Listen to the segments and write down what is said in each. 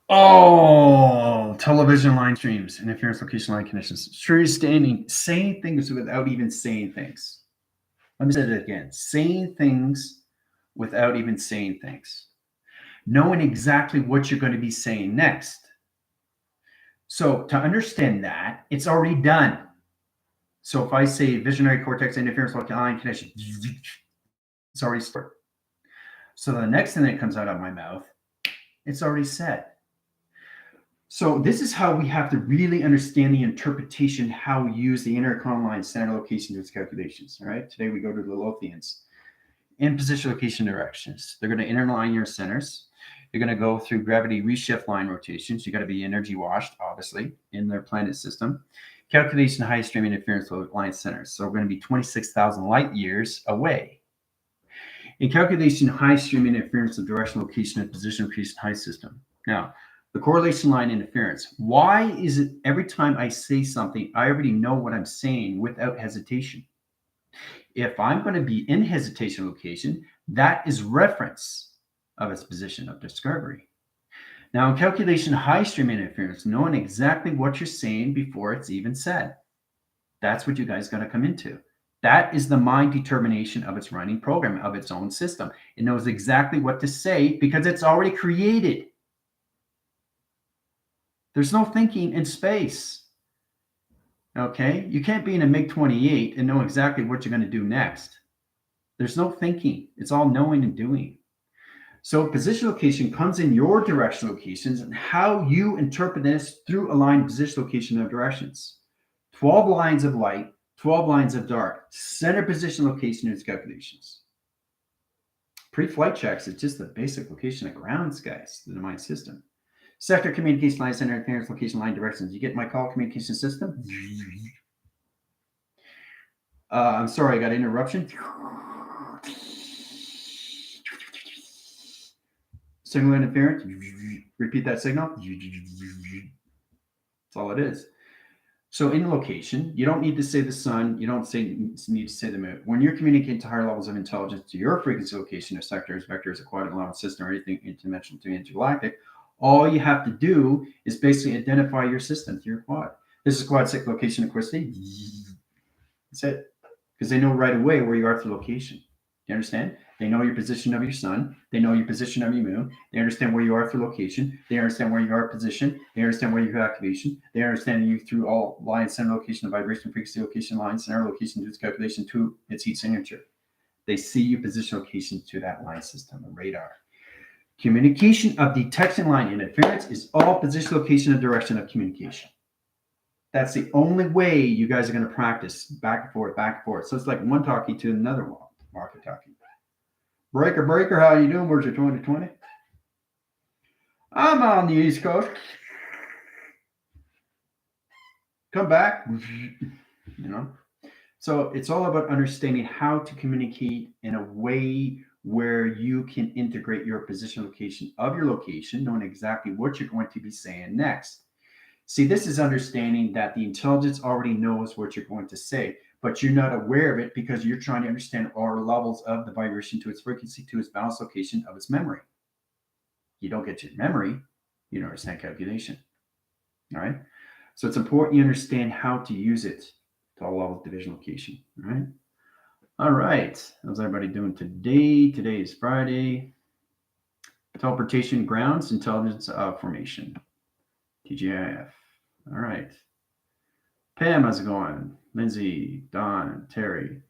Oh, television line streams, interference, location, line conditions. Sure, standing, saying things without even saying things. Let me say it again. Saying things without even saying things. Knowing exactly what you're going to be saying next. So to understand that, it's already done. So if I say visionary cortex interference line condition, it's already stored. So the next thing that comes out of my mouth, it's already said. So this is how we have to really understand the interpretation, how we use the intercom line center location to its calculations. All right. Today we go to the lothians. In position, location, directions. They're going to interline your centers. You're going to go through gravity reshift line rotations. You got to be energy washed, obviously, in their planet system. Calculation high stream interference line centers. So we're going to be 26,000 light years away. In calculation high stream interference of direction, location, and position location high system. Now, the correlation line interference. Why is it every time I say something, I already know what I'm saying without hesitation? If I'm going to be in hesitation location, that is reference of its position of discovery. Now, in calculation high stream interference, knowing exactly what you're saying before it's even said. That's what you guys got to come into. That is the mind determination of its running program, of its own system. It knows exactly what to say because it's already created. There's no thinking in space. Okay? You can't be in a MiG-28 and know exactly what you're going to do next. There's no thinking. It's all knowing and doing. So position location comes in your direction locations and how you interpret this through aligned position location of directions. 12 lines of light, 12 lines of dark. Center position location is calculations. Pre-flight checks is just the basic location of grounds, guys, in the mind system. Sector communication line, center interference location line directions. You get my call communication system? I'm sorry, I got an interruption. Signal interference. Repeat that signal. That's all it is. So in location, you don't need to say the sun. You don't need to say the moon. When you're communicating to higher levels of intelligence to your frequency location of sectors, vectors, a quadrant allowance system, or anything interdimensional to intergalactic, all you have to do is basically identify your system to your quad. This is quad 6 location of Christie. That's it. Because they know right away where you are through location. Do you understand? They know your position of your sun. They know your position of your moon. They understand where you are through location. They understand where you are position. They understand where you have activation. They understand you through all line, center location, vibration, frequency location, line, center location, to its calculation to its heat signature. They see you position location to that line system, a radar. Communication of detection line interference is all position, location, and direction of communication. That's the only way you guys are going to practice back and forth, back and forth. So it's like one talkie to another market talkie. Breaker, how you doing? Where's your 2020? I'm on the East Coast. Come back. You know? So it's all about understanding how to communicate in a way where you can integrate your position location of your location, knowing exactly what you're going to be saying next. See, this is understanding that the intelligence already knows what you're going to say, but you're not aware of it because you're trying to understand all levels of the vibration to its frequency, to its balance location of its memory. You don't get your memory, you don't understand calculation. All right. So it's important you understand how to use it to all levels of division location. All right. All right. How's everybody doing today? Today is Friday. Teleportation grounds, intelligence formation. TGIF. All right. Pam, how's it going? Lindsay, Don, Terry.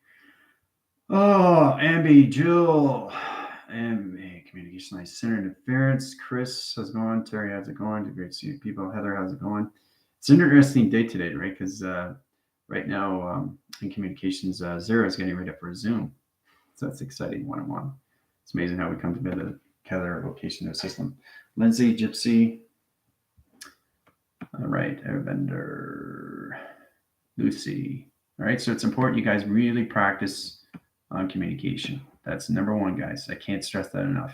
Oh, Amby, Jill, Amby, communication line center interference. Chris, how's it going? Terry, how's it going? Great to see you people. Heather, how's it going? It's an interesting day today, right? Because right now in communications, Zero is getting ready for a Zoom. So that's exciting one-on-one. It's amazing how we come together a location of a system. Lindsay, Gypsy. All right, Airbender, Lucy. All right, so it's important you guys really practice on communication. That's number one, guys. I can't stress that enough,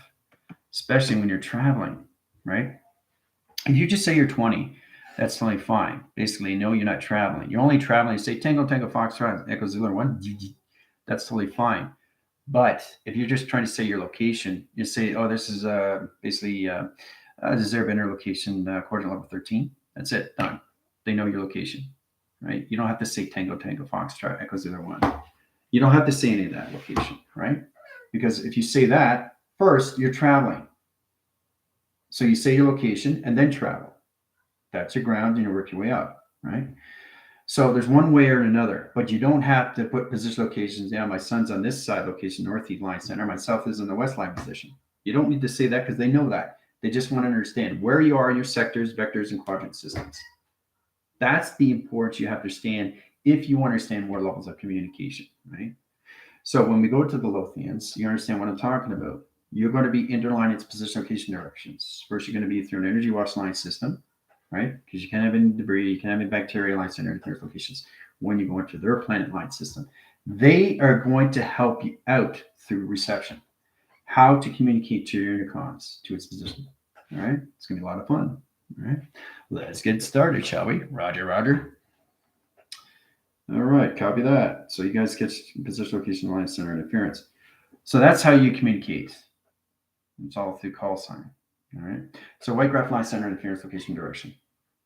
especially when you're traveling, right? If you just say you're 20, that's totally fine. Basically, no, you're not traveling. You're only traveling. You say Tango, Tango, Foxtrot, Echo, Zooler, 1. That's totally fine. But if you're just trying to say your location, you say, oh, this is basically Deserve interlocation coordinate level 13. That's it. Done. They know your location, right? You don't have to say tango, tango, foxtrot, echo 01. You don't have to say any of that location, right? Because if you say that, first, you're traveling. So you say your location and then travel. That's your ground and you work your way up, right? So there's one way or another, but you don't have to put position locations. Yeah, my son's on this side location, northeast line center. Myself is in the west line position. You don't need to say that because they know that. They just want to understand where you are in your sectors, vectors, and quadrant systems. That's the importance you have to understand if you understand more levels of communication, right? So when we go to the Lothians, you understand what I'm talking about. You're going to be interlining its position location directions. First, you're going to be through an energy wash line system, right? Because you can't have any debris, you can't have any bacteria line center interference locations when you go into their planet line system. They are going to help you out through reception, how to communicate to your intercoms to its position. All right, it's going to be a lot of fun. All right, let's get started, shall we? Roger, Roger. All right, copy that. So you guys get position, location, line, center, interference. So that's how you communicate. It's all through call sign. All right. So white graph, line, center, interference, location, direction.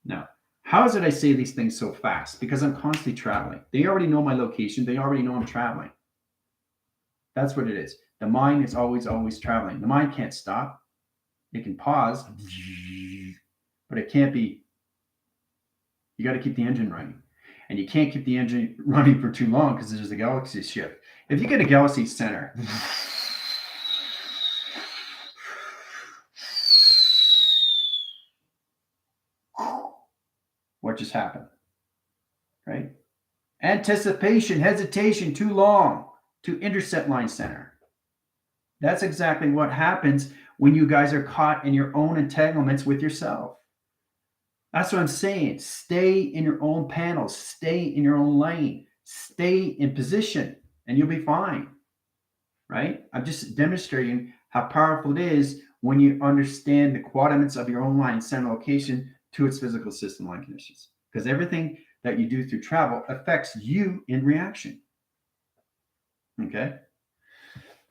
Now, how is it I say these things so fast? Because I'm constantly traveling. They already know my location. They already know I'm traveling. That's what it is. The mind is always, always traveling. The mind can't stop. It can pause, but it can't be. You got to keep the engine running. And you can't keep the engine running for too long because there's a galaxy shift. If you get a galaxy center, what just happened? Right? Anticipation, hesitation, too long to intercept line center. That's exactly what happens when you guys are caught in your own entanglements with yourself. That's what I'm saying. Stay in your own panels, stay in your own lane, stay in position, and you'll be fine. Right? I'm just demonstrating how powerful it is when you understand the coordinates of your own line center location to its physical system line conditions. Because everything that you do through travel affects you in reaction. Okay?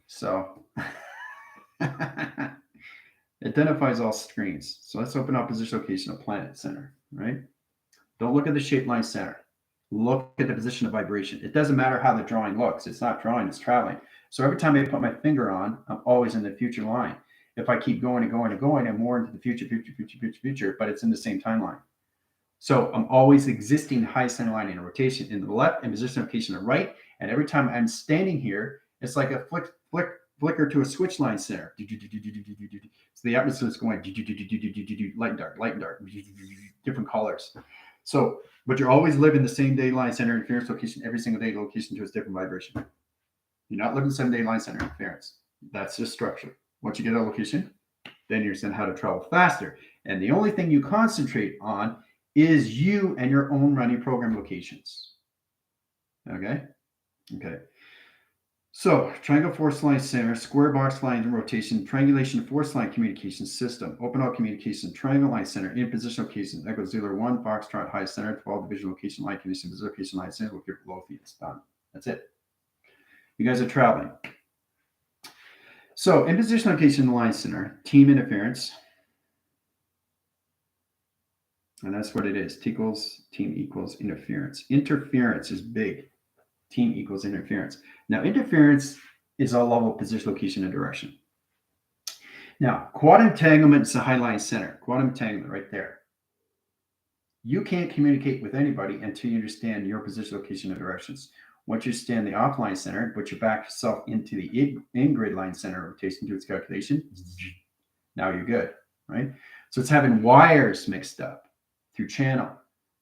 So identifies all screens. So let's open up position location of planet center, right? Don't look at the shape line center. Look at the position of vibration. It doesn't matter how the drawing looks. It's not drawing, it's traveling. So every time I put my finger on, I'm always in the future line. If I keep going and going and going, I'm more into the future, but it's in the same timeline. So I'm always existing high center line in rotation in the left and position location on the right. And every time I'm standing here, it's like a flicker to a switch line center. So the atmosphere is going light and dark, different colors. So, but you're always living the same day line center interference location every single day, location to its different vibration. You're not living the same day line center interference. That's just structure. Once you get a location, then you're saying how to travel faster. And the only thing you concentrate on is you and your own running program locations. Okay? Okay. So, triangle force line center, square box line rotation, triangulation force line communication system, open out communication, triangle line center, in position location, echo zooler 1, foxtrot high center, 12 division location line condition, position location line center, look here for lothians. Done. That's it. You guys are traveling. So, in position location line center, team interference. And that's what it is. T equals team equals interference. Interference is big. Team equals interference. Now, interference is all level position, location, and direction. Now, quad entanglement is the high line center. Quad entanglement right there. You can't communicate with anybody until you understand your position, location, and directions. Once you stand the offline center, put your back yourself into the in-grid line center rotation to its calculation, now you're good, right? So it's having wires mixed up through channel.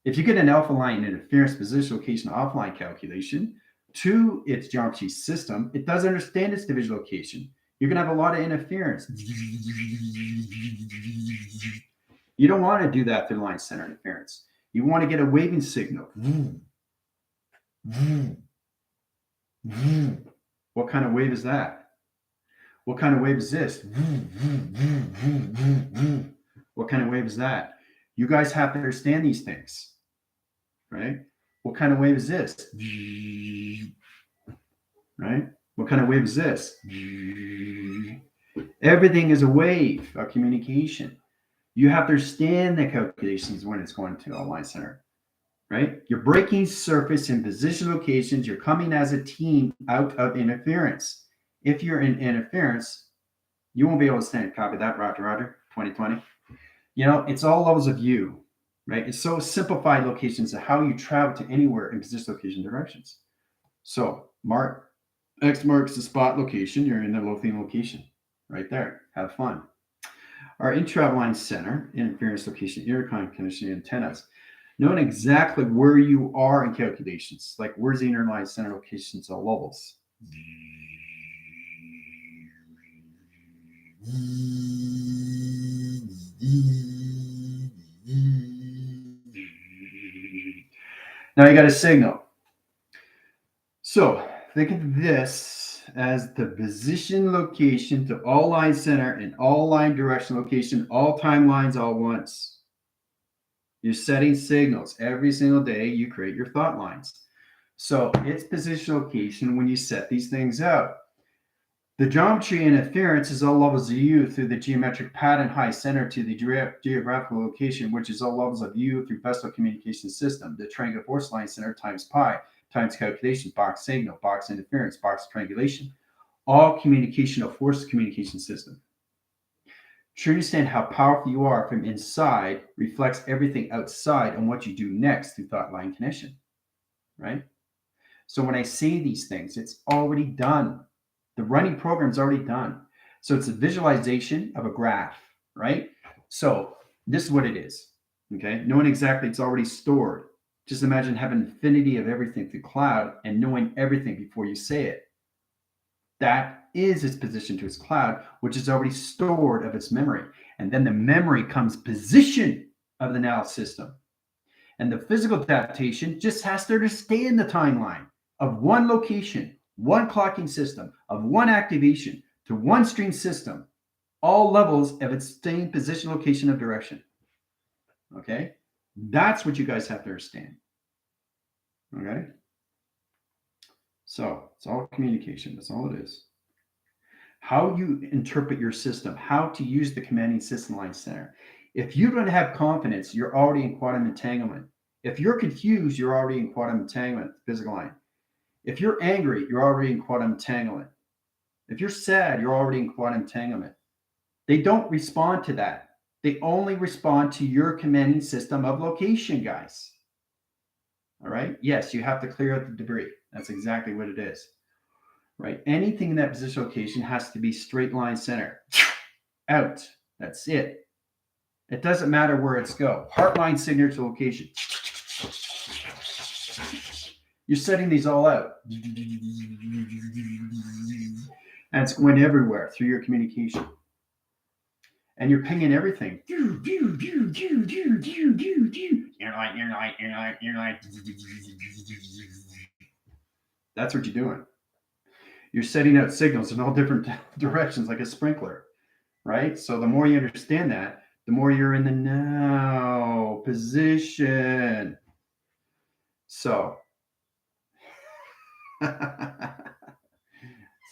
If you get an alpha line interference position, location, offline calculation to its geometry system, it doesn't understand its division location. You're going to have a lot of interference. You don't want to do that through line center interference. You want to get a waving signal. What kind of wave is that? What kind of wave is this? What kind of wave is that? You guys have to understand these things, right? What kind of wave is this? Right? What kind of wave is this? Everything is a wave of communication. You have to understand the calculations when it's going to a line center, right? You're breaking surface in position locations. You're coming as a team out of interference. If you're in interference, you won't be able to stand. Copy that, Roger, Roger, 2020. It's all levels of view, right? It's so simplified locations of how you travel to anywhere in position, location, directions. So X marks the spot location. You're in the Lothian location right there. Have fun. Our in-travel line center, interference location, intercom conditioning antennas. Knowing exactly where you are in calculations, like where's the interline center locations at levels. Now you got a signal. So think of this as the position location to all line center and all line direction location, all time lines all once. You're setting signals. Every single day you create your thought lines. So it's position location when you set these things out. The geometry interference is all levels of U through the geometric pattern high center to the geographical location, which is all levels of U through vessel communication system. The triangular force line center times pi times calculation, box signal, box interference, box triangulation, all communication of force communication system. To understand how powerful you are from inside reflects everything outside and what you do next through thought line connection, right? So when I say these things, it's already done. The running program is already done. So it's a visualization of a graph, right? So this is what it is, okay? Knowing exactly it's already stored. Just imagine having infinity of everything through cloud and knowing everything before you say it. That is its position to its cloud, which is already stored of its memory. And then the memory comes position of the now system. And the physical adaptation just has to understand the timeline of one location, one clocking system, of one activation to one stream system, all levels of its same position, location, of direction. Okay? That's what you guys have to understand. Okay? So it's all communication. That's all it is. How you interpret your system, how to use the commanding system line center. If you don't have confidence, you're already in quantum entanglement. If you're confused, you're already in quantum entanglement, physical line. If you're angry, you're already in quantum entanglement. If you're sad, you're already in quantum entanglement. They don't respond to that. They only respond to your commanding system of location, guys. All right? Yes, you have to clear out the debris. That's exactly what it is. Right? Anything in that position location has to be straight line center. Out. That's it. It doesn't matter where it's go. Heart line signature location. You're setting these all out. And it's going everywhere through your communication. And you're pinging everything. That's what you're doing. You're setting out signals in all different directions like a sprinkler, right? So the more you understand that, the more you're in the now position. So it's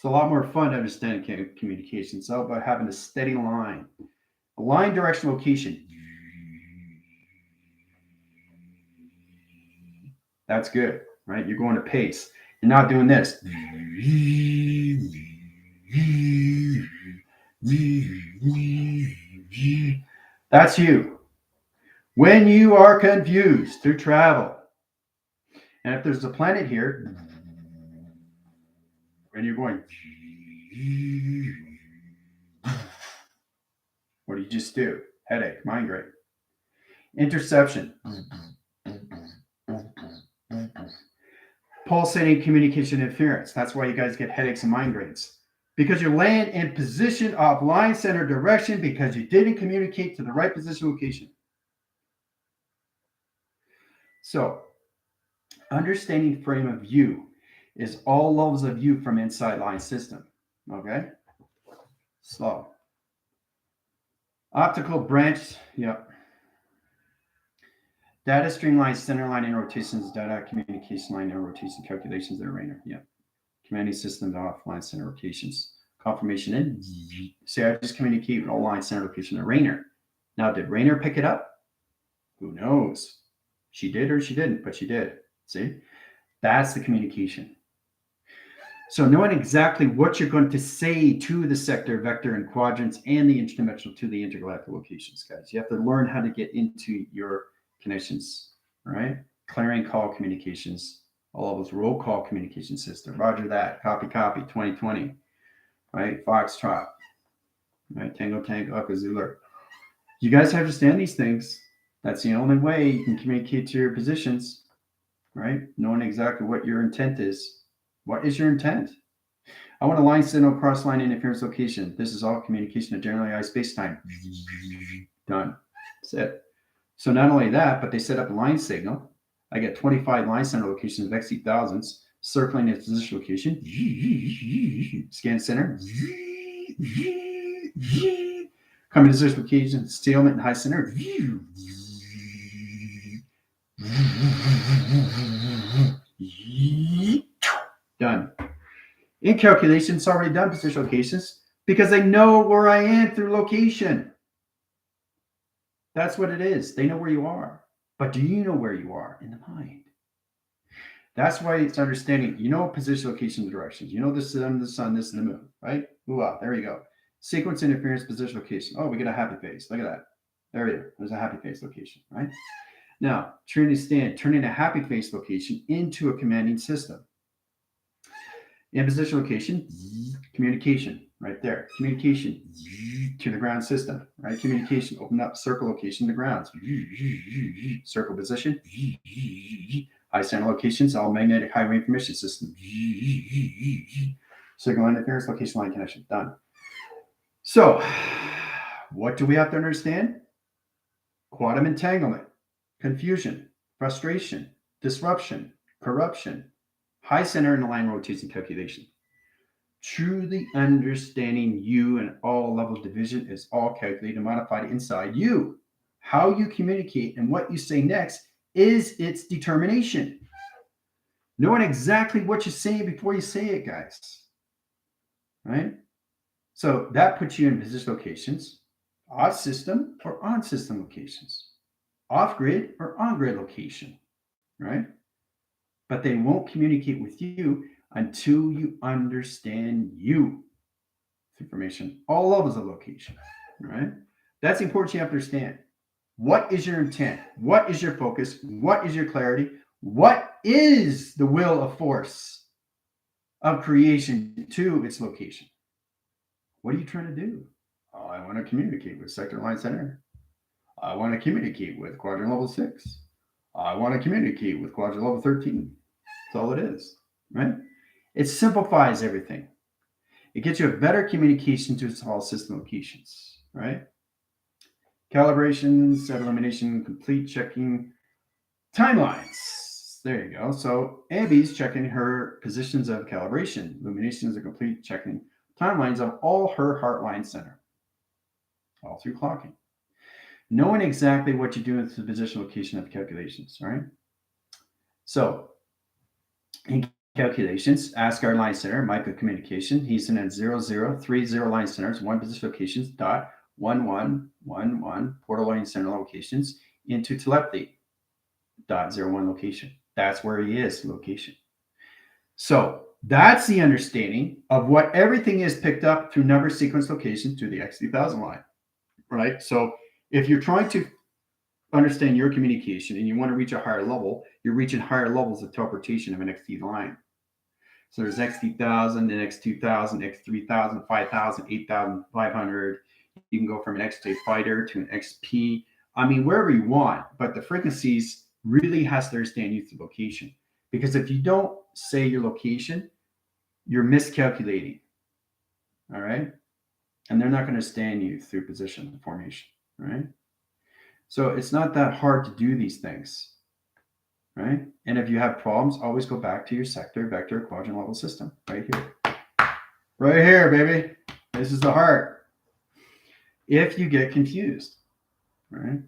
a lot more fun to understand communication. It's all about having a steady line, a line direction location. That's good, right? You're going to pace. You're not doing this. That's you. When you are confused through travel, and if there's a planet here, and you're going, what do you just do? Headache, migraine. Interception. Pulsating communication interference. That's why you guys get headaches and migraines. Because you're laying in position of line center direction because you didn't communicate to the right position location. So, understanding frame of view is all levels of view from inside line system. Okay? Slow. Optical branch, yep. Data stream line, center line, and rotations, data communication line, and rotation calculations, and arranger. Yep. Commanding system to offline center locations. Confirmation in. See, I just communicate with all line center location arranger. Now, did Rainer pick it up? Who knows? She did or she didn't, but she did. See? That's the communication. So knowing exactly what you're going to say to the sector, vector, and quadrants and the interdimensional to the intergalactic locations, guys. You have to learn how to get into your connections, all right? Clarion call communications, all of those roll call communication system. Roger that. Copy, 2020, right? Foxtrot, right? Tango, zooler. You guys understand these things. That's the only way you can communicate to your positions, right? Knowing exactly what your intent is. What is your intent? I want a line signal cross-line interference location. This is all communication of generalized space-time. Done. That's it. So not only that, but they set up a line signal. I get 25 line center locations of XC thousands circling its position location. Scan center. Coming to this location, stalemate and high center. Done. In calculation, it's already done position locations because they know where I am through location. That's what it is. They know where you are. But do you know where you are in the mind? That's why it's understanding. You know position, location, directions. You know the sun, this, and the moon, right? Ooh, there you go. Sequence, interference, position, location. Oh, we get a happy face. Look at that. There we go. There's a happy face location, right? Now, turning a happy face location into a commanding system. In position location, communication, right there. Communication to the ground system, right? Communication, open up circle location to grounds. Circle position, high center locations, all magnetic highway information system. Signal interference, location line connection, done. So, what do we have to understand? Quantum entanglement, confusion, frustration, disruption, corruption, high center and line rotation calculation. Truly understanding you and all level division is all calculated and modified inside you. How you communicate and what you say next is its determination. Knowing exactly what you say before you say it, guys. Right? So that puts you in position locations, off system or on system locations, off grid or on grid location. Right? But they won't communicate with you until you understand you. Information, all levels of location, right? That's important. You have to understand. What is your intent? What is your focus? What is your clarity? What is the will of force of creation to its location? What are you trying to do? Oh, I want to communicate with sector line center. I want to communicate with quadrant level 6. I want to communicate with quadrant level 13. That's all it is, right? It simplifies everything. It gets you a better communication to all system locations, right? Calibration, set elimination, complete checking, timelines. There you go. So Abby's checking her positions of calibration. Illuminations are complete checking timelines of all her heart line center, all through clocking. Knowing exactly what you do with the position location of calculations, right? So in calculations, ask our line center, Micro Communication. He's in at 0030 line centers, one position locations, dot 1111 portal line center locations into telepathy, dot 01 location. That's where he is, location. So that's the understanding of what everything is picked up through number sequence location to the X3000 line, right? So if you're trying to understand your communication and you want to reach a higher level, you're reaching higher levels of teleportation of an XT line. So there's XT1000, and X2000, X3000, 5000, 8500. You can go from an XJ fighter to an XP. I mean, wherever you want, but the frequencies really has to understand you through location. Because if you don't say your location, you're miscalculating. All right? And they're not going to understand you through position and formation. Right? So it's not that hard to do these things, right? And if you have problems, always go back to your sector, vector, quadrant level system right here. Right here, baby. This is the heart. If you get confused, right?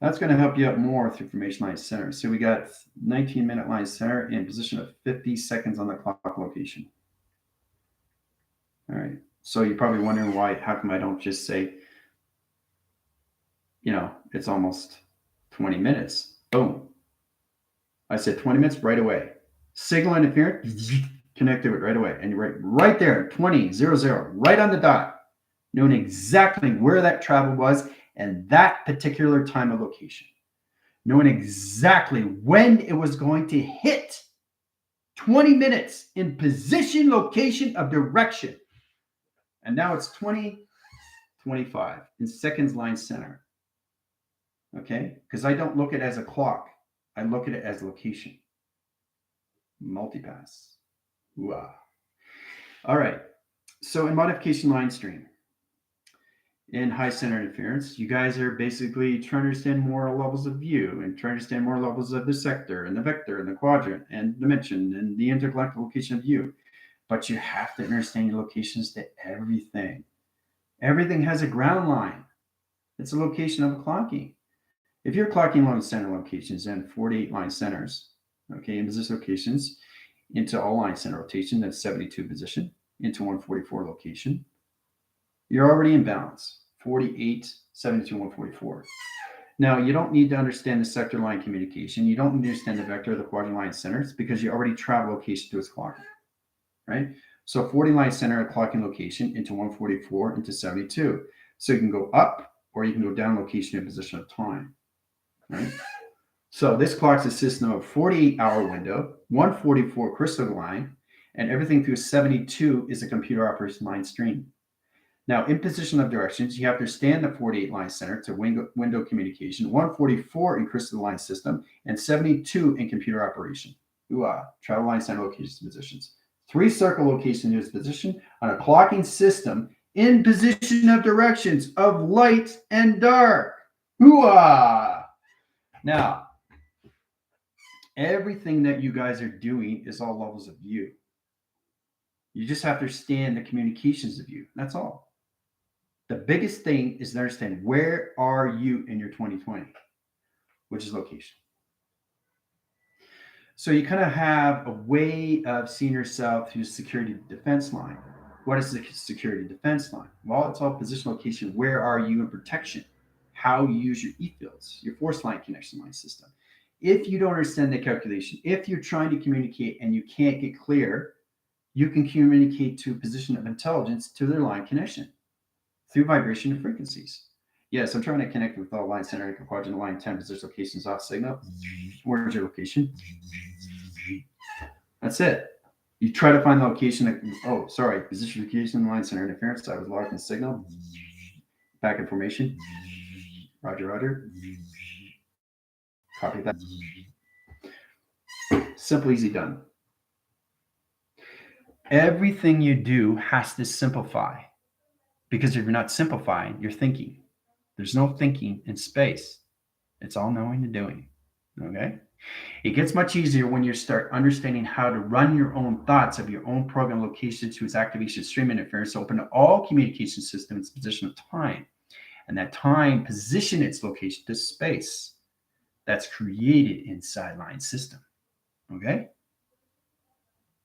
That's going to help you out more through formation line center. So we got 19-minute line center in position of 50 seconds on the clock location. All right. So you're probably wondering why, how come I don't just say it's almost 20 minutes. Boom. I said 20 minutes right away. Signal interference, connect to it right away. And you're right there, 20:00, right on the dot, knowing exactly where that travel was and that particular time of location. Knowing exactly when it was going to hit 20 minutes in position, location of direction. And now it's 20:25 in seconds line center. Okay? Because I don't look at it as a clock. I look at it as location. Multipass. Ooh-ah. All right. So in modification line stream, in high center interference, you guys are basically trying to understand more levels of view and trying to understand more levels of the sector and the vector and the quadrant and dimension and the intergalactic location of view. But you have to understand your locations to everything. Everything has a ground line. It's a location of a clocking. If you're clocking line center locations and 48 line centers, okay, in position locations into all line center rotation, that's 72 position, into 144 location, you're already in balance. 48, 72, 144. Now, you don't need to understand the sector line communication. You don't need to understand the vector of the quadrant line centers because you already travel location to its clocking, right? So 40 line center clocking location into 144 into 72. So you can go up or you can go down location in position of time, right? So this clocks a system of 48-hour window, 144 crystal line, and everything through 72 is a computer operation line stream. Now, in position of directions, you have to stand the 48 line center to window communication, 144 in crystal line system, and 72 in computer operation. Ooh-ah, travel line center locations positions. 3 circle location is position on a clocking system in position of directions of light and dark. Ooh-ah. Now, everything that you guys are doing is all levels of view. You just have to understand the communications of view. That's all. The biggest thing is to understand where are you in your 2020, which is location. So you kind of have a way of seeing yourself through security defense line. What is the security defense line? Well, it's all position location. Where are you in protection? How you use your E-fields, your force line connection line system. If you don't understand the calculation, if you're trying to communicate and you can't get clear, you can communicate to a position of intelligence to their line connection through vibration and frequencies. Yes, I'm trying to connect with all line center and quadrant line 10 position locations off signal. Where's your location? That's it. You try to find the location. Position location line center interference. I was locked in signal. Back information. Roger, roger. Copy that. Simple, easy, done. Everything you do has to simplify. Because if you're not simplifying, you're thinking. There's no thinking in space. It's all knowing and doing. Okay? It gets much easier when you start understanding how to run your own thoughts of your own program location to its activation stream interference to open to all communication systems position of time. And that time position its location to space that's created inside line system. Okay?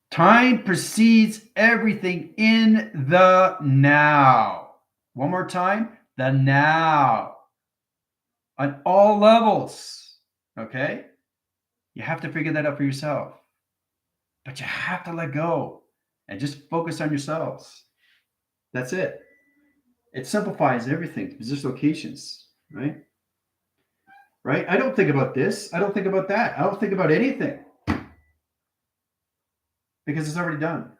Time precedes everything in the now. One more time, the now. On all levels. Okay? You have to figure that out for yourself. But you have to let go and just focus on yourselves. That's it. It simplifies everything, position locations, right? Right? I don't think about this. I don't think about that. I don't think about anything. Because it's already done.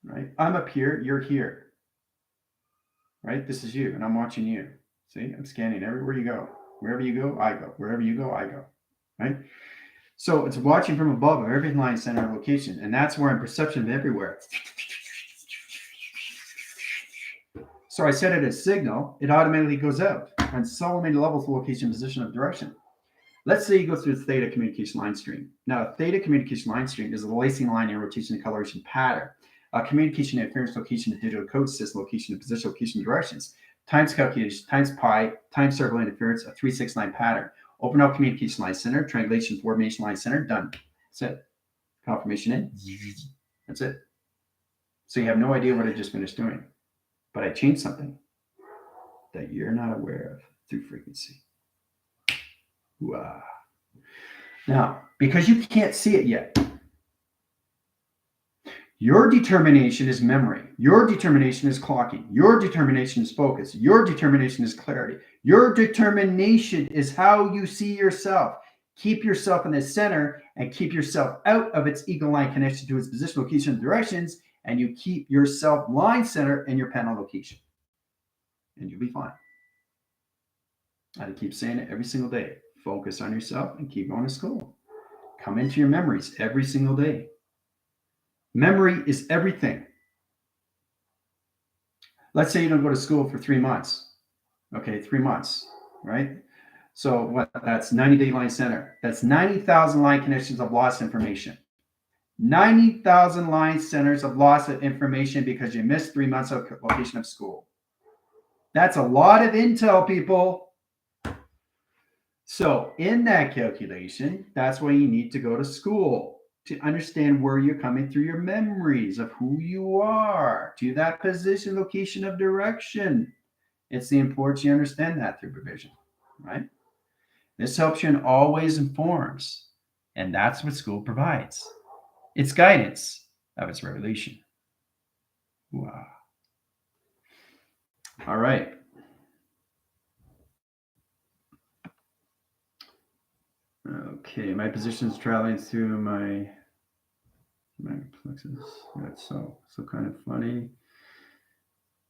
Right? I'm up here, you're here. Right? This is you, and I'm watching you. See, I'm scanning everywhere you go. Wherever you go, I go. Wherever you go, I go. Right? So it's watching from above of every line center location, and that's where I'm perception of everywhere. So I set it as signal, it automatically goes out on so many levels of location, position, of direction. Let's say you go through the theta communication line stream. Now, a theta communication line stream is a lacing line in rotation and coloration pattern. Communication interference location to digital code system, location to position, location directions. Times calculation, times pi, times circle interference, a 369 pattern. Open up communication line center, triangulation formation line center, done. That's it. Confirmation in. That's it. So you have no idea what I just finished doing. But I changed something. that you're not aware of through frequency. Wow. Now, because you can't see it yet, your determination is memory. Your determination is clocking. Your determination is focus. Your determination is clarity. Your determination is how you see yourself. Keep yourself in the center and keep yourself out of its eagle line connection to its position, location, and directions, and you keep yourself line center in your panel location. And you'll be fine. I keep saying it every single day. Focus on yourself and keep going to school. Come into your memories every single day. Memory is everything. Let's say you don't go to school for 3 months. Okay, 3 months, right? So what? That's 90-day line center. That's 90,000 line connections of lost information. 90,000 line centers of loss of information because you missed 3 months of location of school. That's a lot of intel, people. So in that calculation, that's why you need to go to school, to understand where you're coming through your memories of who you are, to that position, location of direction. It's the importance you understand that through provision, right? This helps you and always informs, and that's what school provides. It's guidance of its revelation. Wow. All right. Okay, my position is traveling through my plexus. That's so kind of funny.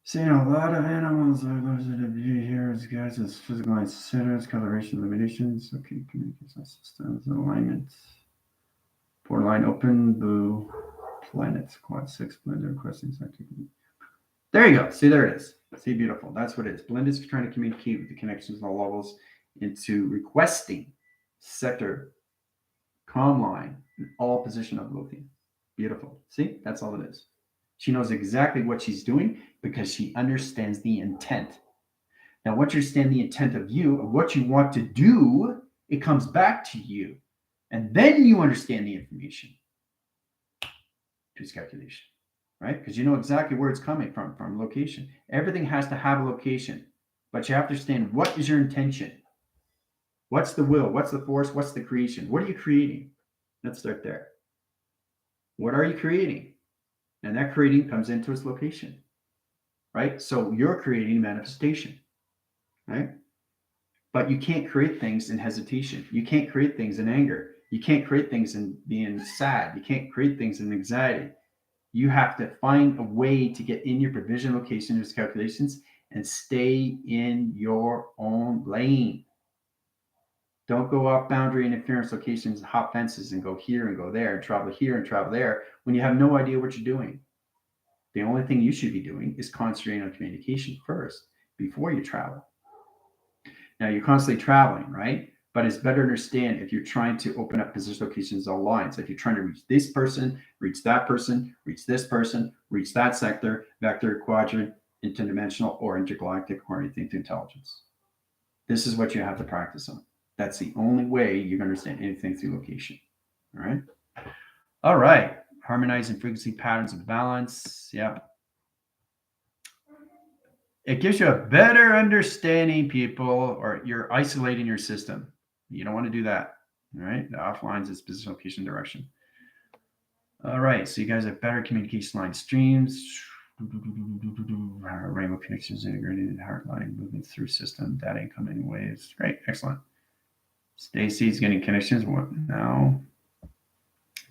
Seeing a lot of animals are those that view here as guys as physical line centers, coloration, illuminations. Okay, communication systems, alignment. Border line open, blue, planets, quad 6, blender, requesting activity. There you go. See, there it is. See, beautiful. That's what it is. Blend is trying to communicate with the connections and all levels into requesting sector, comm line, in all position of Lothian. Beautiful. See, that's all it is. She knows exactly what she's doing because she understands the intent. Now, once you understand the intent of you, of what you want to do, it comes back to you. And then you understand the information to its calculation, right? Because you know exactly where it's coming from location. Everything has to have a location, but you have to understand what is your intention. What's the will? What's the force? What's the creation? What are you creating? Let's start there. What are you creating? And that creating comes into its location, right? So you're creating manifestation, right? But you can't create things in hesitation. You can't create things in anger. You can't create things in being sad. You can't create things in anxiety. You have to find a way to get in your provision location, your calculations, and stay in your own lane. Don't go off boundary interference locations and hop fences and go here and go there and travel here and travel there when you have no idea what you're doing. The only thing you should be doing is concentrating on communication first before you travel. Now, you're constantly traveling, right? But it's better to understand if you're trying to open up position locations on lines. If you're trying to reach this person, reach that person, reach this person, reach that sector, vector, quadrant, interdimensional, or intergalactic, or anything to intelligence. This is what you have to practice on. That's the only way you can understand anything through location. All right. All right. Harmonizing frequency patterns of balance. Yeah. It gives you a better understanding, people, or you're isolating your system. You don't want to do that. All right. The offlines is position, location, direction. All right. So you guys have better communication line streams. Rainbow connections integrated heart line moving through system, data incoming waves. Great. Excellent. Stacy's getting connections. What now?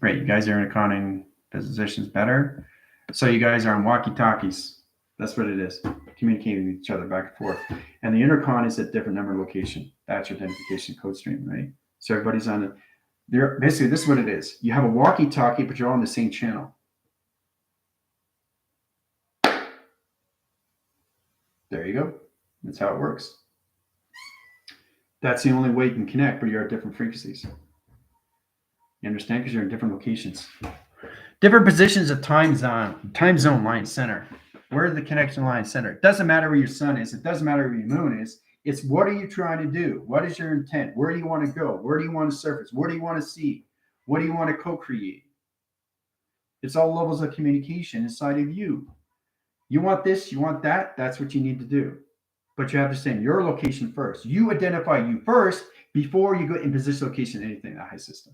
Great. You guys are intercoming positions better. So you guys are on walkie-talkies. That's what it is. Communicating with each other back and forth. And the intercom is at different number location. That's your identification code stream, right? So everybody's on it. There, basically, this is what it is. You have a walkie-talkie, but you're all on the same channel. There you go. That's how it works. That's the only way you can connect, but you're at different frequencies. You understand? Because you're in different locations. Different positions of time zone line center. Where the connection line center? It doesn't matter where your sun is. It doesn't matter where your moon is. It's what are you trying to do? What is your intent? Where do you want to go? Where do you want to surface? What do you want to see? What do you want to co-create? It's all levels of communication inside of you. You want this, you want that, that's what you need to do. But you have to understand your location first. You identify you first before you go in position, location, anything in the high system.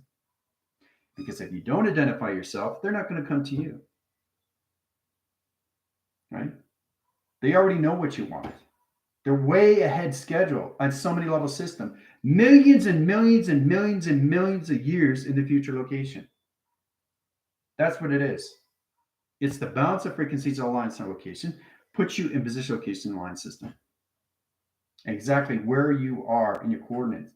Because if you don't identify yourself, they're not going to come to you. Right? They already know what you want. They're way ahead schedule on so many level system. Millions and millions and millions and millions of years in the future location. That's what it is. It's the balance of frequencies of a line center location puts you in position location in the line system. Exactly where you are in your coordinates.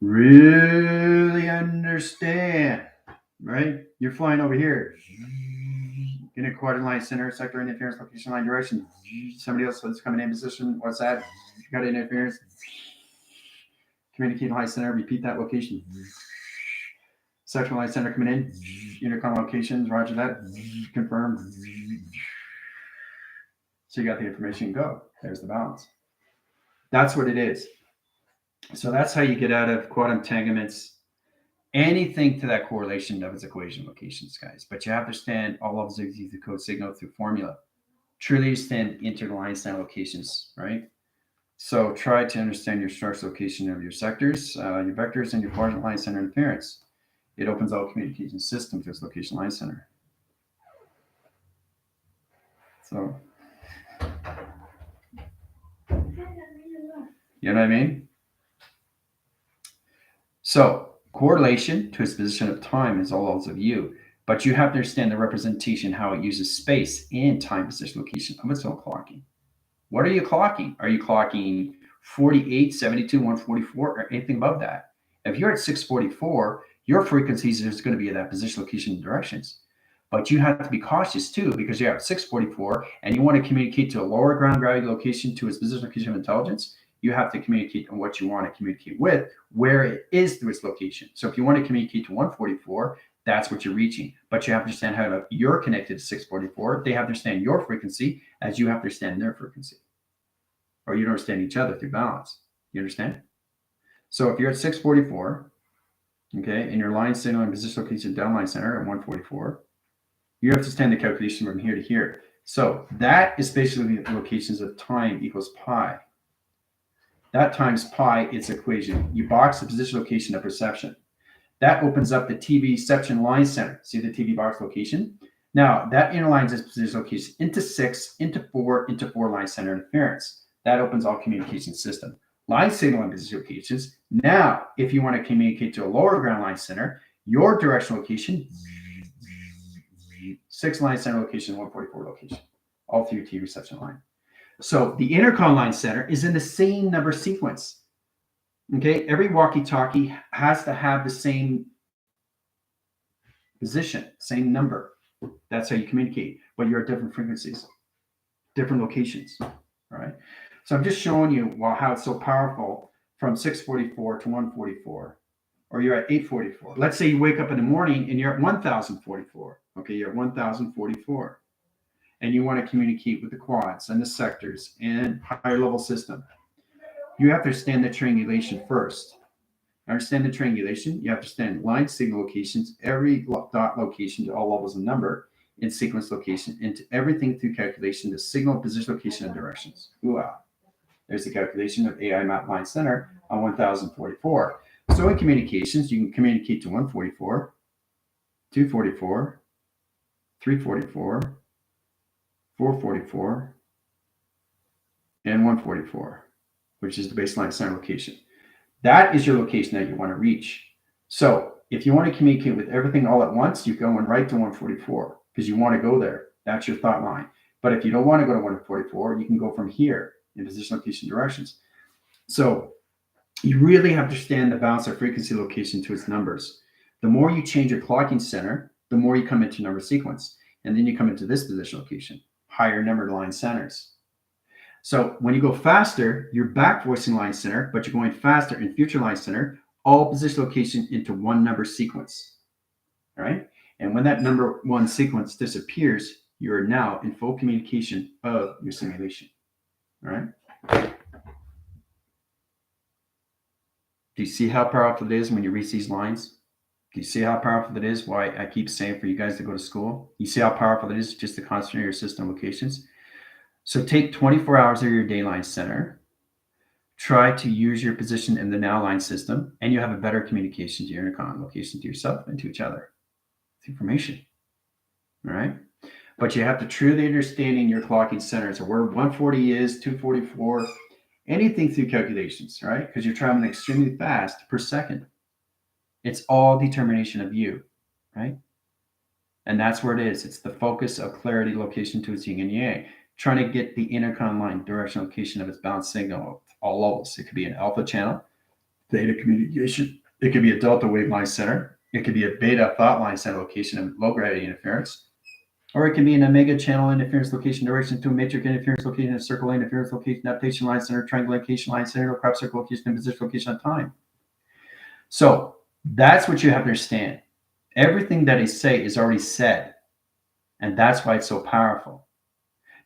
Really understand, right? You're flying over here in a coordinate line center, sector interference, location line direction. Somebody else is coming in position. What's that? You got interference. Communicate line center. Repeat that location. Sector line center coming in. Intercom locations. Roger that. Confirm. So you got the information. Go. There's the balance. That's what it is. So that's how you get out of quantum entanglements. Anything to that correlation of its equation locations, guys. But you have to understand all levels of the code signal through formula. Truly understand interline center locations, right? So try to understand your source location of your sectors, your vectors, and your coordinate line center interference. It opens all communication systems to its location line center. So, you know what I mean? So correlation to its position of time is all levels of U, but you have to understand the representation, how it uses space and time, position, location of its own clocking. What are you clocking? Are you clocking 48, 72, 144, or anything above that? If you're at 644, your frequencies is going to be at that position, location, and directions. But you have to be cautious too, because you're at 644 and you want to communicate to a lower ground gravity location to its position, location of intelligence. You have to communicate on what you want to communicate with, where it is through its location. So if you want to communicate to 144, that's what you're reaching. But you have to understand how you're connected to 644. They have to understand your frequency as you have to understand their frequency. Or you don't understand each other through balance. You understand? So if you're at 644, okay, and your line signal and position location downline center at 144, you have to understand the calculation from here to here. So that is basically the locations of time equals pi. That times pi, its equation. You box the position location of perception. That opens up the TV reception line center. See the TV box location? Now, that interlines its position location into 6, into 4 line center interference. That opens all communication system. Line signal and position locations. Now, if you want to communicate to a lower ground line center, your directional location, 6 line center location, 144 location, all through TV reception line. So the intercom line center is in the same number sequence. Okay, every walkie-talkie has to have the same position, same number. That's how you communicate, but you're at different frequencies, different locations. All right. So I'm just showing you how it's so powerful from 644 to 144, or you're at 844. Let's say you wake up in the morning and you're at 1044. Okay, you're at 1044. And you want to communicate with the quads and the sectors and higher level system. You have to understand the triangulation first. Understand the triangulation. You have to understand line signal locations, every dot location to all levels of number in sequence location, into everything through calculation, the signal, position, location, and directions. Wow. There's the calculation of AI map line center on 1044. So in communications, you can communicate to 144, 244, 344, 444, and 144, which is the baseline center location. That is your location that you want to reach. So if you want to communicate with everything all at once, you're going right to 144 because you want to go there. That's your thought line. But if you don't want to go to 144, you can go from here in position, location, directions. So you really have to understand the balance of frequency location to its numbers. The more you change your clocking center, the more you come into number sequence. And then you come into this position location, higher numbered line centers. So when you go faster, you're back voicing line center, but you're going faster in future line center, all position location into one number sequence. All right. And when that number one sequence disappears, you're now in full communication of your simulation. All right. Do you see how powerful it is when you reach these lines? You see how powerful it is? Why I keep saying for you guys to go to school? You see how powerful it is just to concentrate your system locations? So take 24 hours of your dayline center. Try to use your position in the now line system, and you have a better communication to your intercom location, to yourself and to each other. It's information. All right. But you have to truly understanding your clocking center. So where 140 is, 244, anything through calculations, right? Because you're traveling extremely fast per second. It's all determination of you, right? And that's where it is. It's the focus of clarity, location to its yin and yang. Trying to get the intercom line direction location of its balanced signal at all levels. It could be an alpha channel, theta communication. It could be a delta wave line center. It could be a beta thought line center location of low gravity interference. Or it can be an omega channel interference location direction to a matrix interference location, a circle interference location, adaptation line center, triangulation line center, or crop circle location, and position location on time. So that's what you have to understand. Everything that I say is already said. And that's why it's so powerful.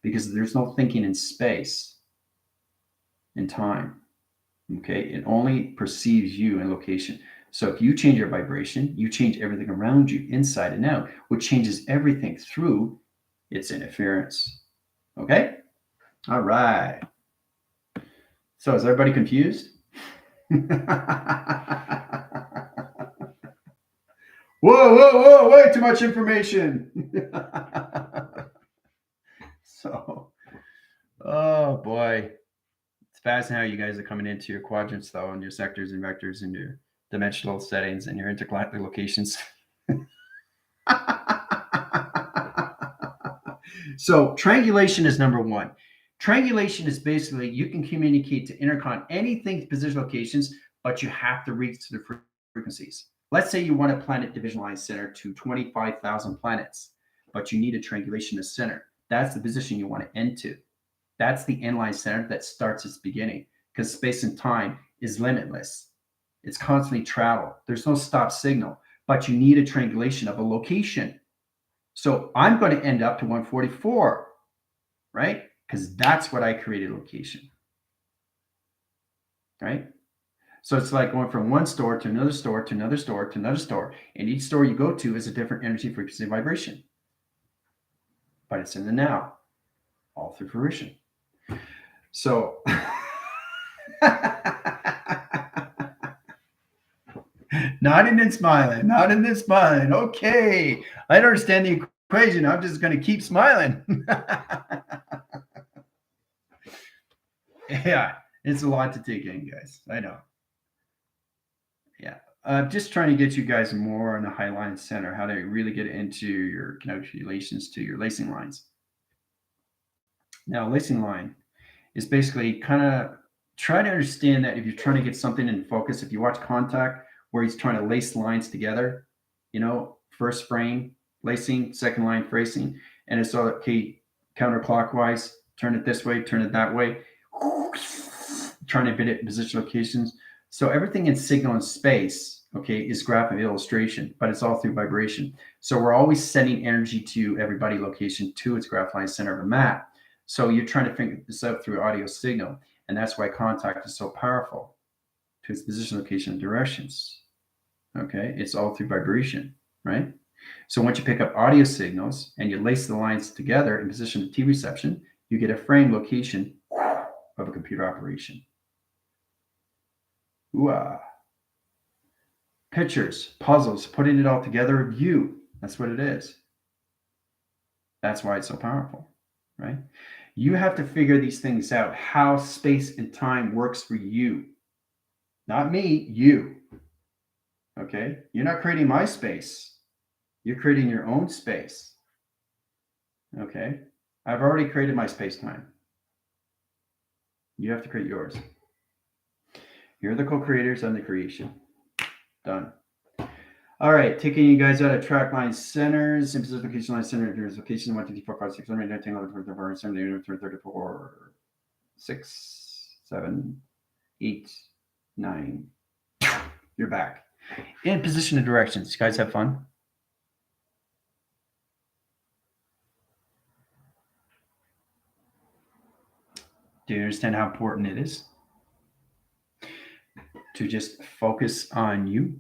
Because there's no thinking in space, in time. Okay? It only perceives you in location. So if you change your vibration, you change everything around you, inside and out, which changes everything through its interference. Okay? All right. So is everybody confused? Whoa, way too much information. So, oh boy. It's fascinating how you guys are coming into your quadrants, though, and your sectors and vectors and your dimensional settings and your intergalactic locations. So triangulation is number one. Triangulation is basically you can communicate to intercom anything position locations, but you have to reach to the frequencies. Let's say you want a planet division line center to 25,000 planets, but you need a triangulation to center. That's the position you want to end to. That's the inline center that starts its beginning, because space and time is limitless. It's constantly travel. There's no stop signal, but you need a triangulation of a location. So I'm going to end up to 144, right? Because that's what I created location, right? So it's like going from one store to another store to another store to another store. And each store you go to is a different energy, frequency, vibration. But it's in the now, all through fruition. So nodding and smiling, nodding and smiling. Okay, I don't understand the equation. I'm just going to keep smiling. Yeah, it's a lot to take in, guys. I know. Yeah, just trying to get you guys more on the high line center, how to really get into your calculations to your lacing lines. Now, lacing line is basically kind of try to understand that if you're trying to get something in focus, if you watch Contact, where he's trying to lace lines together, first frame lacing, second line fracing, and it's all okay, counterclockwise, turn it this way, turn it that way, trying to fit it in position locations. So everything in signal and space, okay, is graphic illustration, but it's all through vibration. So we're always sending energy to everybody location to its graph line center of a map. So you're trying to figure this out through audio signal. And that's why Contact is so powerful to its position, location, and directions. Okay, it's all through vibration, right? So once you pick up audio signals and you lace the lines together in position to T reception, you get a frame location of a computer operation. Ooh-ah. Pictures, puzzles, putting it all together of you. That's what it is. That's why it's so powerful, right? You have to figure these things out, how space and time works for you. Not me, you. Okay? You're not creating my space. You're creating your own space. Okay? I've already created my space-time. You have to create yours. You're the co-creators, I'm the creation. Done. All right, taking you guys out of track line centers, emphasis location line center, there's location 1, 2, 3, 4, 5, 6, 7, 8, 9, 10, 11, 12, 13, 14, 15, 16, 17, 18, 19, 20, 21, 22, 6, 7, 8, 9. You're back. In position and directions. You guys have fun? Do you understand how important it is to just focus on you?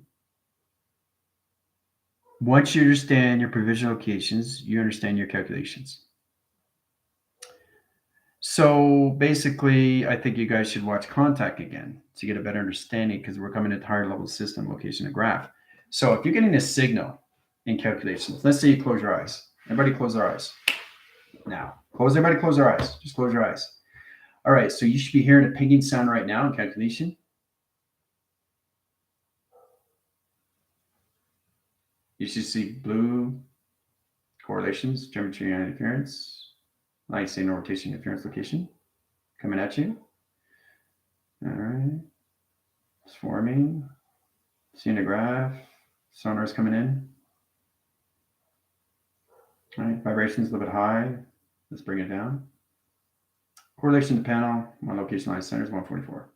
Once you understand your provisional locations, you understand your calculations. So basically, I think you guys should watch Contact again to get a better understanding, because we're coming at higher level system, location, and graph. So if you're getting a signal in calculations, let's say you close your eyes. Everybody close their eyes. Now, everybody close their eyes. Just close your eyes. All right, so you should be hearing a pinging sound right now in calculation. You should see blue correlations, geometry and interference, like say no rotation, interference, location coming at you. All right, it's forming. Seeing a graph, sonar's coming in. All right, vibration's a little bit high. Let's bring it down. Correlation to panel, one location line center is 144.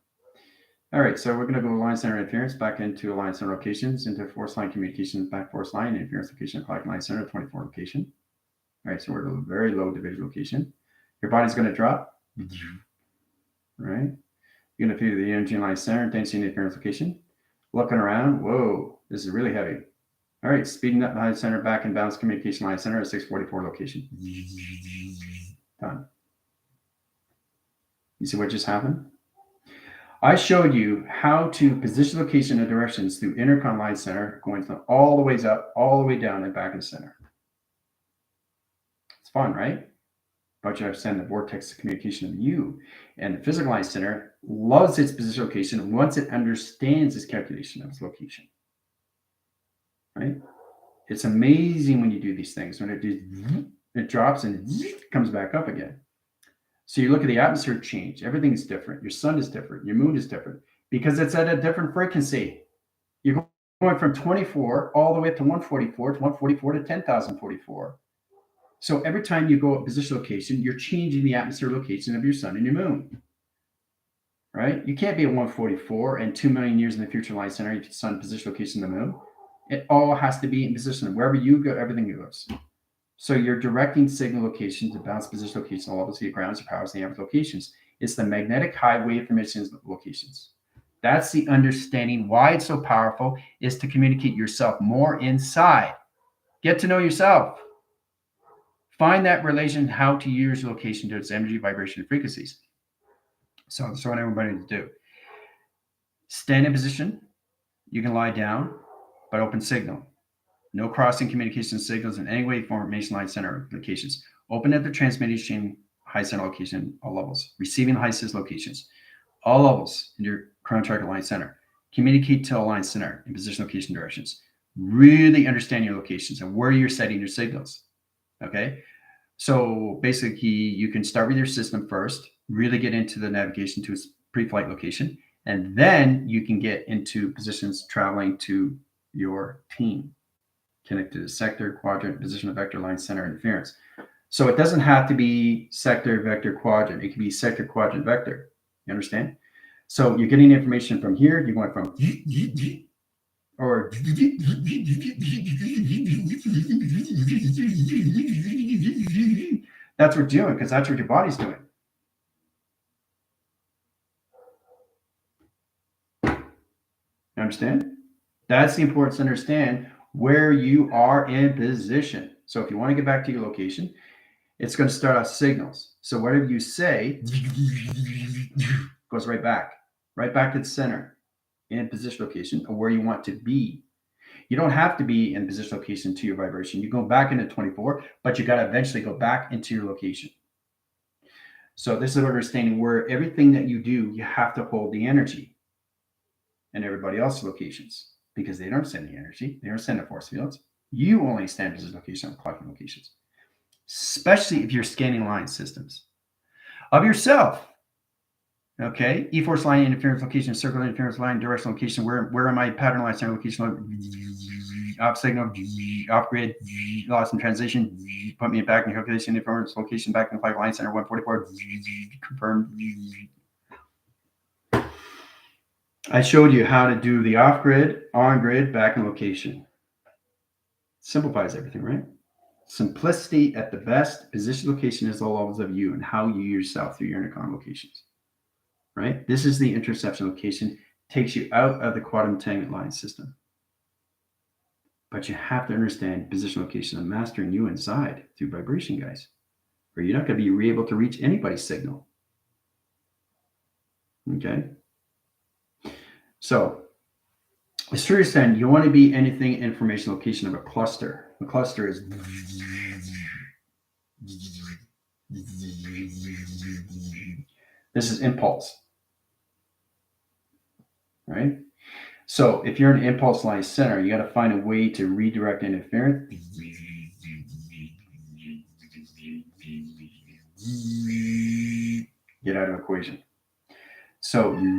All right, so we're going to go line center interference back into line center locations, into force line communications, back force line interference location, clock line center 24 location. All right, so we're at a very low division location. Your body's going to drop. Right? You're going to feel the energy line center, density interference location. Looking around, whoa, this is really heavy. All right, speeding up the line center back and bounce communication line center at 644 location. Done. You see what just happened? I showed you how to position location and directions through intercom line center, going from all the ways up, all the way down, and back in the center. It's fun, right? But you understand the vortex communication of you. And the physical line center loves its position location once it understands its calculation of its location. Right? It's amazing when you do these things. When it drops and comes back up again. So you look at the atmosphere change. Everything's different. Your sun is different. Your moon is different because it's at a different frequency. You're going from 24 all the way up to 144 to 144 to 10,044. So every time you go at position location, you're changing the atmosphere location of your sun and your moon. Right? You can't be at 144 and 2 million years in the future line center, sun, position location, the moon. It all has to be in position. Wherever you go, everything goes. So you're directing signal location to bounce position location, all levels, the grounds, your powers, the amp locations. It's the magnetic high wave emissions locations. That's the understanding why it's so powerful, is to communicate yourself more inside. Get to know yourself. Find that relation, how to use location to its energy, vibration, and frequencies. So that's what everybody to do. Stand in position. You can lie down, but open signal. No crossing communication signals in any way, form, information line center locations. Open at the transmission high center location, all levels. Receiving high sys locations, all levels in your crown target line center. Communicate to a line center in position location directions. Really understand your locations and where you're setting your signals. Okay. So basically, you can start with your system first, really get into the navigation to its pre-flight location, and then you can get into positions traveling to your team. Connected to sector, quadrant, position of vector, line, center, interference. So it doesn't have to be sector, vector, quadrant. It can be sector, quadrant, vector. You understand? So you're getting information from here. You're going from or that's what you're doing, because that's what your body's doing. You understand? That's the importance to understand where you are in position. So if you want to get back to your location, it's going to start off signals. So whatever you say goes right back to the center in position location of where you want to be. You don't have to be in position location to your vibration. You go back into 24, but you got to eventually go back into your location. So this is understanding where everything that you do, you have to hold the energy and everybody else's locations, because they don't send the energy. They don't send the force fields. You only stand position location on clocking locations, especially if you're scanning line systems of yourself. Okay, E-force line, interference location, circular interference line, directional location. Where am I? Pattern line, center location, off signal, off grid, loss in transition. Put me back in calculation, interference location, back in the 5 line center, 144. Confirmed. I showed you how to do the off grid, on grid, back in location. Simplifies everything, right? Simplicity at the best. Position location is all levels of you and how you yourself through your intercom locations. Right? This is the interception location, takes you out of the quantum entanglement line system. But you have to understand position, location, and mastering you inside through vibration, guys. Or you're not going to be able to reach anybody's signal. Okay? So, as true extent, you want to be anything information location of a cluster. A cluster is this is impulse. Right? So if you're an impulse line center, you got to find a way to redirect interference. Get out of equation. So you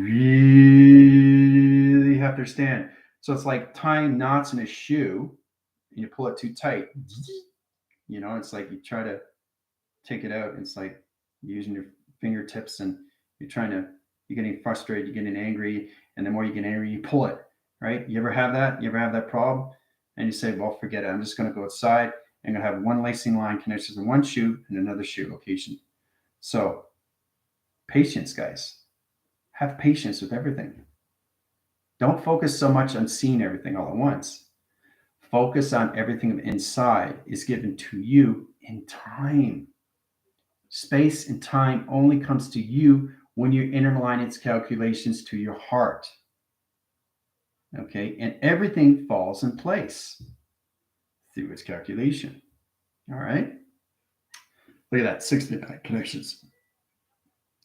really have to understand. So it's like tying knots in a shoe and you pull it too tight. You know, it's like you try to take it out. It's like you're using your fingertips and you're getting frustrated, you're getting angry. And the more you get angry, you pull it, right? You ever have that? You ever have that problem? And you say, well, forget it. I'm just going to go outside. I'm going to have one lacing line connections in one shoe and another shoe location. So patience, guys. Have patience with everything. Don't focus so much on seeing everything all at once. Focus on everything inside is given to you in time. Space and time only comes to you when you interline its calculations to your heart. Okay, and everything falls in place through its calculation. All right. Look at that, 69 connections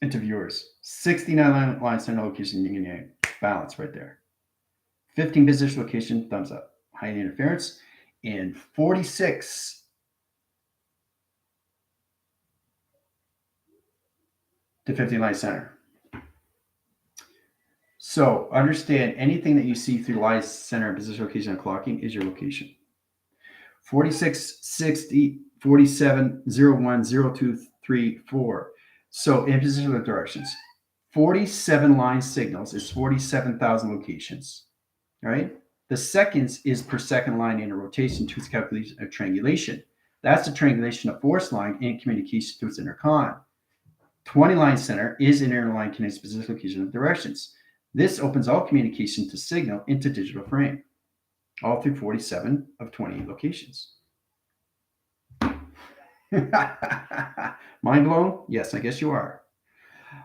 into viewers. 69 line center location, yin and yang, balance right there. 15 position location, thumbs up. High interference, and 46 to 50 line center. So understand anything that you see through line center and position location and clocking is your location. 46, 60, 47, 01, 02, 3, 4. So in positional directions, 47 line signals is 47,000 locations, right? The seconds is per second line in a rotation to its calculation of triangulation. That's the triangulation of force line and communication to its intercom. 20 line center is an interline connects position location of directions. This opens all communication to signal into digital frame, all through 47 of 28 locations. Mind blown? Yes, I guess you are.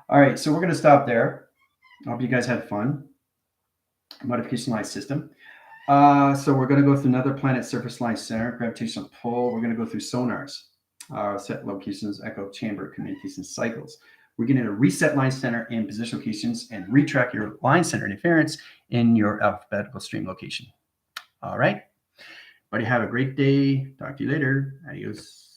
All right, so we're going to stop there. I hope you guys had fun. Modification line system. So we're going to go through another planet surface line center, gravitational pull. We're going to go through sonars, set locations, echo chamber, communication cycles. We're going to reset line center and position locations and retrack your line center interference in your alphabetical stream location. All right. Everybody have a great day. Talk to you later. Adios.